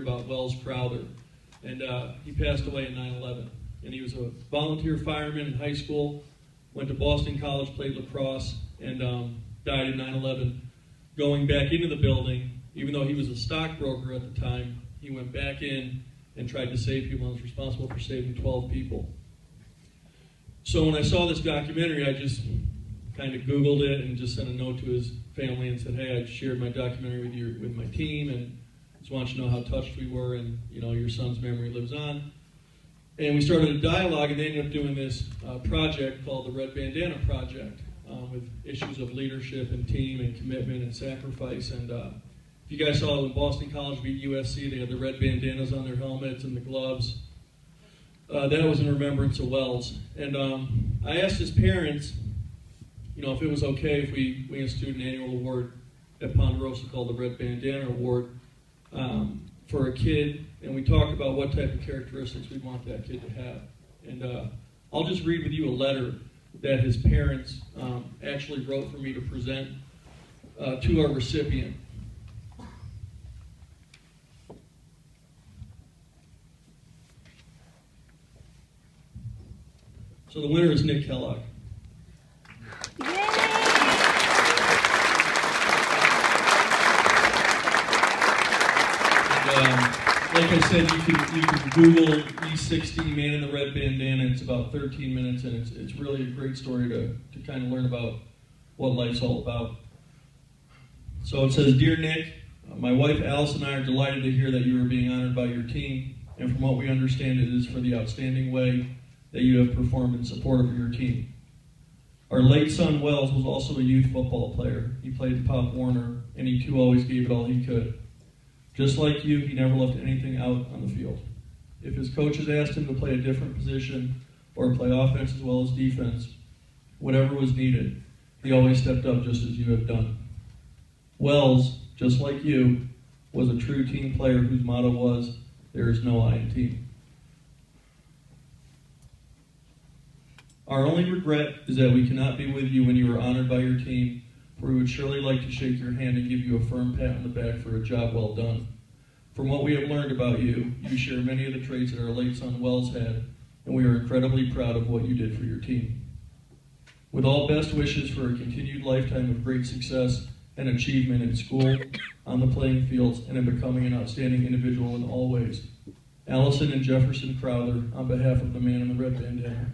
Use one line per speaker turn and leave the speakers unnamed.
about Wells Crowther. And he passed away in 9/11. And he was a volunteer fireman in high school, went to Boston College, played lacrosse, and died in 9/11. Going back into the building, even though he was a stockbroker at the time, he went back in and tried to save people and was responsible for saving 12 people. So when I saw this documentary, I just kind of Googled it and just sent a note to his family and said, hey, I shared my documentary with my team and just want you to know how touched we were, and your son's memory lives on. And we started a dialogue, and they ended up doing this project called the Red Bandana Project with issues of leadership and team and commitment and sacrifice. And if you guys saw when Boston College beat USC, they had the red bandanas on their helmets and the gloves. That was in remembrance of Wells. And I asked his parents, if it was okay if we institute an annual award at Ponderosa called the Red Bandana Award for a kid, and we talked about what type of characteristics we want that kid to have. And I'll just read with you a letter that his parents actually wrote for me to present to our recipient. So the winner is Nick Kellogg. Like I said, you can Google E60 Man in the Red Bandana. It's about 13 minutes, and it's really a great story to kind of learn about what life's all about. So it says, Dear Nick, my wife Alice and I are delighted to hear that you are being honored by your team, and from what we understand, it is for the outstanding way that you have performed in support of your team. Our late son Wells was also a youth football player. He played Pop Warner, and he too always gave it all he could. Just like you, he never left anything out on the field. If his coaches asked him to play a different position or play offense as well as defense, whatever was needed, he always stepped up just as you have done. Wells, just like you, was a true team player whose motto was, there is no I in team. Our only regret is that we cannot be with you when you are honored by your team, for we would surely like to shake your hand and give you a firm pat on the back for a job well done. From what we have learned about you, you share many of the traits that our late son Wells had, and we are incredibly proud of what you did for your team. With all best wishes for a continued lifetime of great success and achievement in school, on the playing fields, and in becoming an outstanding individual in all ways, Allison and Jefferson Crowther, on behalf of the Man in the Red Bandana.